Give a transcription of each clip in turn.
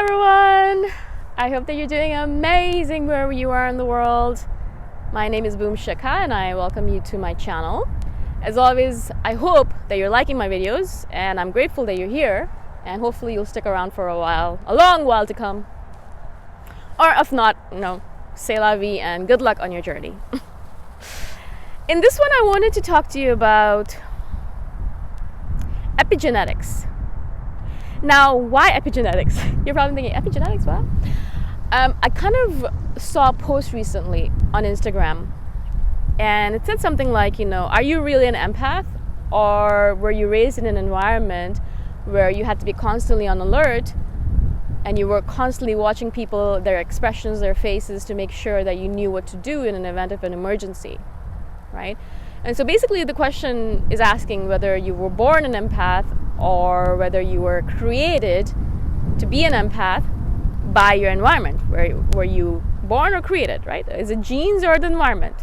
everyone! I hope that you're doing amazing wherever you are in the world. My name is Shikha and I welcome you to my channel. As always, I hope that you're liking my videos and I'm grateful that you're here, and hopefully you'll stick around for a long while to come. Or if not, c'est la vie and good luck on your journey. In this one, I wanted to talk to you about epigenetics. Now, why epigenetics? You're probably thinking, epigenetics, what? I kind of saw a post recently on Instagram, and it said something like, are you really an empath? Or were you raised in an environment where you had to be constantly on alert and you were constantly watching people, their expressions, their faces, to make sure that you knew what to do in an event of an emergency, right? And so basically the question is asking whether you were born an empath or whether you were created to be an empath by your environment. Were you born or created, right? Is it genes or the environment?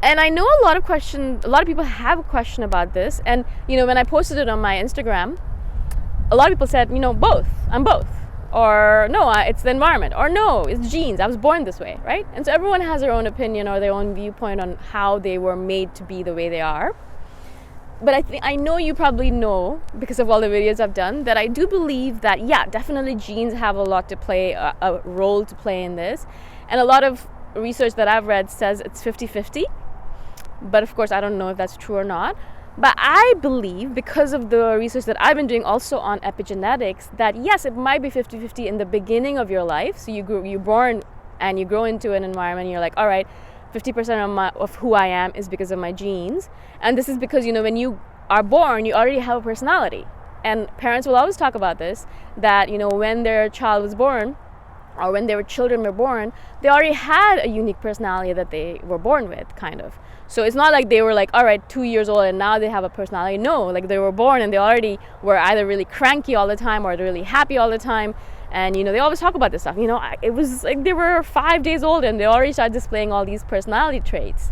And I know a lot of people have a question about this. And, when I posted it on my Instagram, a lot of people said, both. I'm both. Or no, it's the environment. Or no, it's genes. I was born this way, right? And so everyone has their own opinion or their own viewpoint on how they were made to be the way they are. But I know you probably know, because of all the videos I've done, that I do believe that, definitely genes have a lot to play, a role to play in this. And a lot of research that I've read says it's 50-50. But of course, I don't know if that's true or not. But I believe, because of the research that I've been doing also on epigenetics, that yes, it might be 50-50 in the beginning of your life. So you're born and you grow into an environment and you're like, all right, 50% of who I am is because of my genes. And this is because, when you are born, you already have a personality. And parents will always talk about this, that, when their child was born, or when their children were born, they already had a unique personality that they were born with, kind of. So it's not like they were like, all right, 2 years old and now they have a personality. No, like they were born and they already were either really cranky all the time or they're really happy all the time. And, they always talk about this stuff. It was like they were 5 days old and they already started displaying all these personality traits.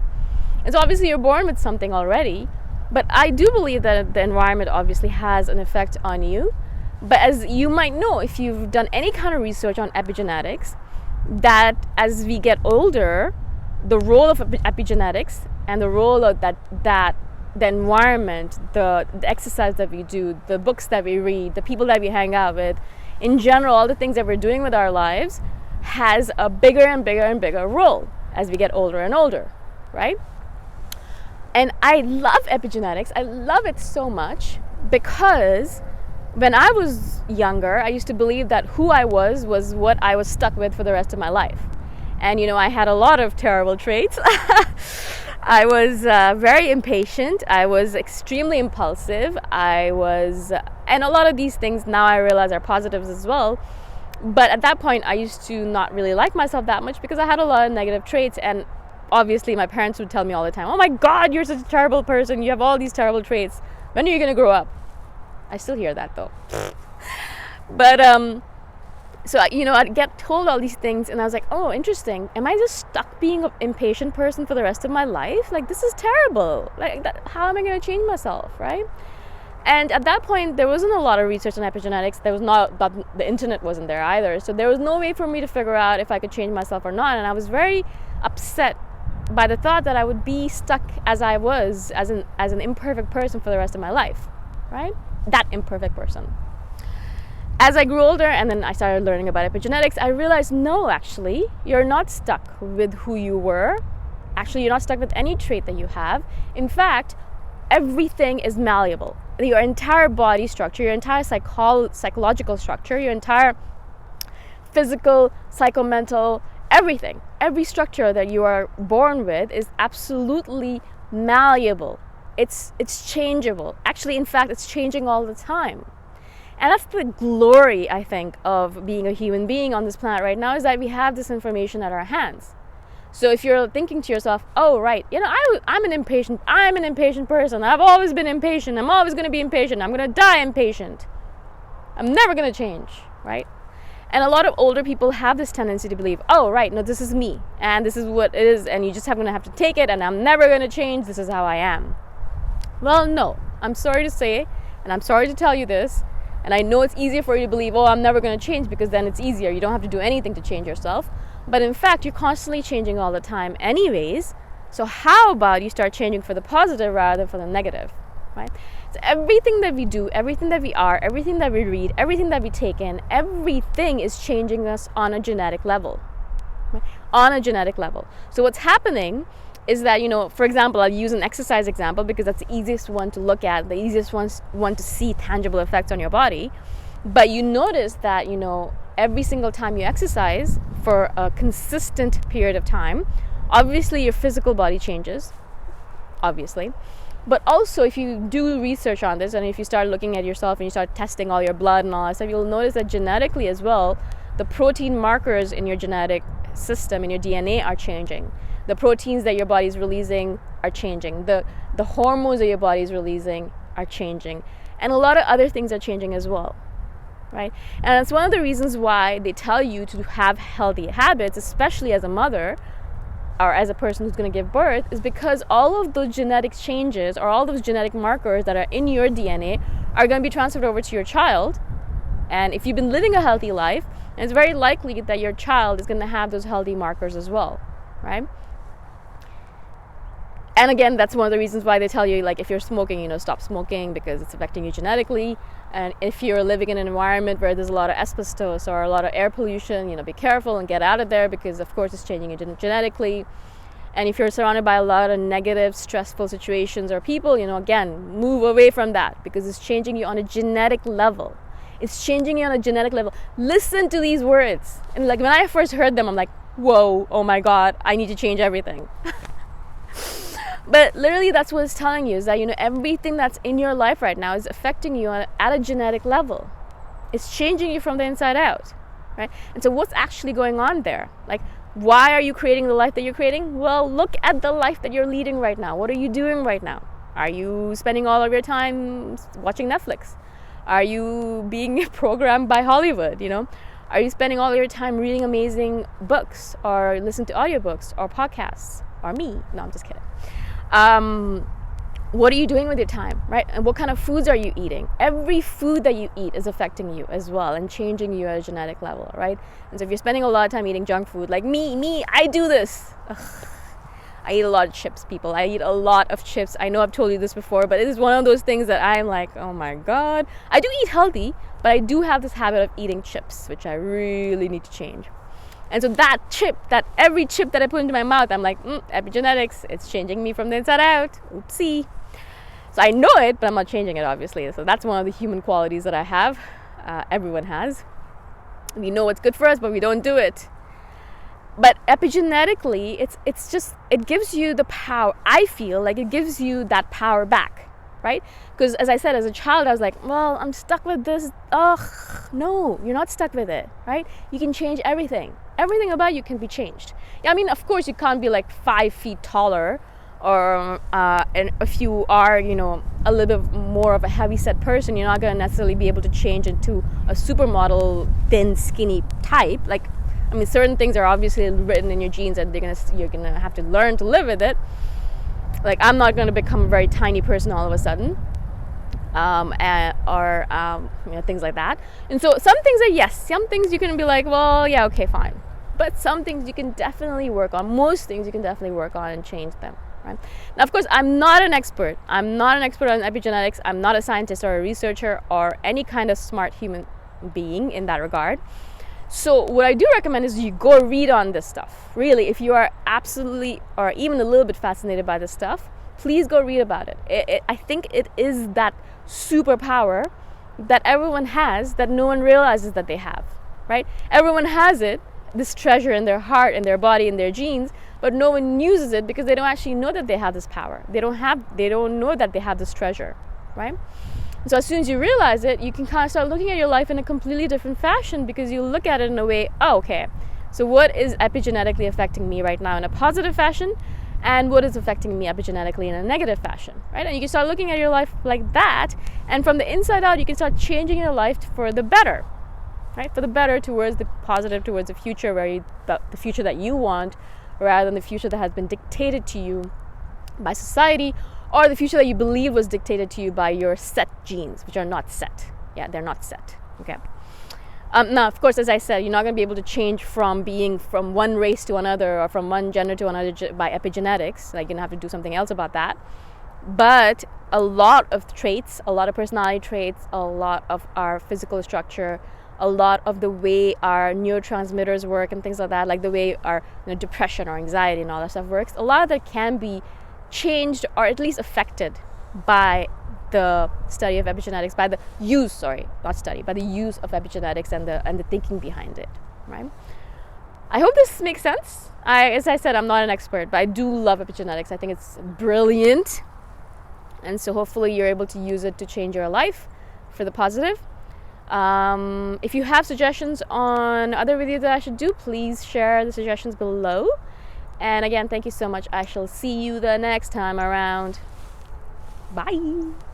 And so obviously you're born with something already. But I do believe that the environment obviously has an effect on you. But as you might know, if you've done any kind of research on epigenetics, that as we get older, the role of epigenetics and the role of that the environment, the exercise that we do, the books that we read, the people that we hang out with, in general, all the things that we're doing with our lives has a bigger and bigger and bigger role as we get older and older, right? And I love epigenetics. I love it so much because when I was younger, I used to believe that who I was what I was stuck with for the rest of my life. And, I had a lot of terrible traits. I was very impatient. I was extremely impulsive. And a lot of these things now I realize are positives as well. But at that point, I used to not really like myself that much because I had a lot of negative traits. And obviously, my parents would tell me all the time, oh my God, you're such a terrible person. You have all these terrible traits. When are you going to grow up? I still hear that though. But, so, I'd get told all these things and I was like, oh, interesting. Am I just stuck being an impatient person for the rest of my life? Like, this is terrible. How am I going to change myself, right? And at that point, there wasn't a lot of research on epigenetics. The internet wasn't there either. So there was no way for me to figure out if I could change myself or not. And I was very upset by the thought that I would be stuck as I was, as an imperfect person for the rest of my life, right? That imperfect person. As I grew older and then I started learning about epigenetics, I realized, no, actually, you're not stuck with who you were. Actually, you're not stuck with any trait that you have. In fact, everything is malleable. Your entire body structure, your entire psychological structure, your entire physical, psychomental, everything, every structure that you are born with is absolutely malleable. It's changeable. Actually, in fact, it's changing all the time. And that's the glory, I think, of being a human being on this planet right now, is that we have this information at our hands. So if you're thinking to yourself, oh, right, I'm an impatient person. I've always been impatient. I'm always going to be impatient. I'm going to die impatient. I'm never going to change, right? And a lot of older people have this tendency to believe, oh, right, no, this is me. And this is what it is. And you just going to have to take it. And I'm never going to change. This is how I am. Well, no, I'm sorry to say, and I'm sorry to tell you this, And I know it's easier for you to believe, oh, I'm never going to change, because then it's easier. You don't have to do anything to change yourself. But in fact, you're constantly changing all the time anyways. So how about you start changing for the positive rather than for the negative, right? So everything that we do, everything that we are, everything that we read, everything that we take in, everything is changing us on a genetic level, right? On a genetic level. So what's happening is that, for example, I'll use an exercise example because that's the easiest one to look at, the easiest one to see tangible effects on your body. But you notice that, every single time you exercise for a consistent period of time, obviously your physical body changes, obviously. But also, if you do research on this and if you start looking at yourself and you start testing all your blood and all that stuff, you'll notice that genetically as well, the protein markers in your genetic system, in your DNA, are changing. The proteins that your body is releasing are changing. The hormones that your body is releasing are changing. And a lot of other things are changing as well, right? And that's one of the reasons why they tell you to have healthy habits, especially as a mother or as a person who's going to give birth, is because all of those genetic changes or all those genetic markers that are in your DNA are going to be transferred over to your child. And if you've been living a healthy life, it's very likely that your child is going to have those healthy markers as well, right? And again, that's one of the reasons why they tell you, like, if you're smoking, stop smoking because it's affecting you genetically. And if you're living in an environment where there's a lot of asbestos or a lot of air pollution, be careful and get out of there because, of course, it's changing you genetically. And if you're surrounded by a lot of negative, stressful situations or people, again, move away from that because it's changing you on a genetic level. It's changing you on a genetic level. Listen to these words. And like when I first heard them, I'm like, whoa, oh my God, I need to change everything. But literally that's what it's telling you, is that, everything that's in your life right now is affecting you at a genetic level. It's changing you from the inside out, right? And so what's actually going on there? Like, why are you creating the life that you're creating? Well, look at the life that you're leading right now. What are you doing right now? Are you spending all of your time watching Netflix? Are you being programmed by Hollywood, Are you spending all of your time reading amazing books or listening to audiobooks or podcasts? Or me? No, I'm just kidding. What are you doing with your time, right? And what kind of foods are you eating? Every food that you eat is affecting you as well and changing you at a genetic level, right? And so if you're spending a lot of time eating junk food, like me, I do this. Ugh. I eat a lot of chips, people. I eat a lot of chips. I know I've told you this before, but it is one of those things that I'm like, oh my God. I do eat healthy, but I do have this habit of eating chips, which I really need to change. And so every chip that I put into my mouth, I'm like, epigenetics, it's changing me from the inside out. Oopsie. So I know it, but I'm not changing it, obviously. So that's one of the human qualities that I have. Everyone has. We know what's good for us, but we don't do it. But epigenetically, it gives you the power. I feel like it gives you that power back, right? Because as I said, as a child, I was like, well, I'm stuck with this. Ugh, no, you're not stuck with it, right? You can change everything. Everything about you can be changed. I mean, of course, you can't be like 5 feet taller, or and if you are, a little bit more of a heavy-set person, you're not going to necessarily be able to change into a supermodel, thin, skinny type. Like, I mean, certain things are obviously written in your genes that you're gonna have to learn to live with it. Like, I'm not going to become a very tiny person all of a sudden, things like that. And so some things are yes, some things you can be like, well, yeah, okay, fine. But some things you can definitely work on. Most things you can definitely work on and change them, right? Now, of course, I'm not an expert. I'm not an expert on epigenetics. I'm not a scientist or a researcher or any kind of smart human being in that regard. So what I do recommend is you go read on this stuff. Really, if you are absolutely or even a little bit fascinated by this stuff, please go read about it. I think it is that superpower that everyone has that no one realizes that they have, right? Everyone has it, this treasure in their heart, in their body, in their genes, but no one uses it because they don't actually know that they have this power. They don't know that they have this treasure, right? So as soon as you realize it, you can kind of start looking at your life in a completely different fashion because you look at it in a way, oh, okay, so what is epigenetically affecting me right now in a positive fashion, and what is affecting me epigenetically in a negative fashion, right? And you can start looking at your life like that, and from the inside out, you can start changing your life for the better, right? For the better, towards the positive, towards the future the future that you want, rather than the future that has been dictated to you by society, or the future that you believe was dictated to you by your set genes, which are not set. Yeah, they're not set. Okay. Now, of course, as I said, you're not going to be able to change from being from one race to another or from one gender to another by epigenetics. Like, you're going to have to do something else about that. But a lot of traits, a lot of personality traits, a lot of our physical structure, a lot of the way our neurotransmitters work and things like that, like the way our depression or anxiety and all that stuff works, a lot of that can be changed or at least affected by the study of epigenetics, by the use, by the use of epigenetics and the thinking behind it, right? I hope this makes sense. As I said, I'm not an expert, but I do love epigenetics. I think it's brilliant. And so hopefully you're able to use it to change your life for the positive. If you have suggestions on other videos that I should do, please share the suggestions below. And again, thank you so much. I shall see you the next time around. Bye.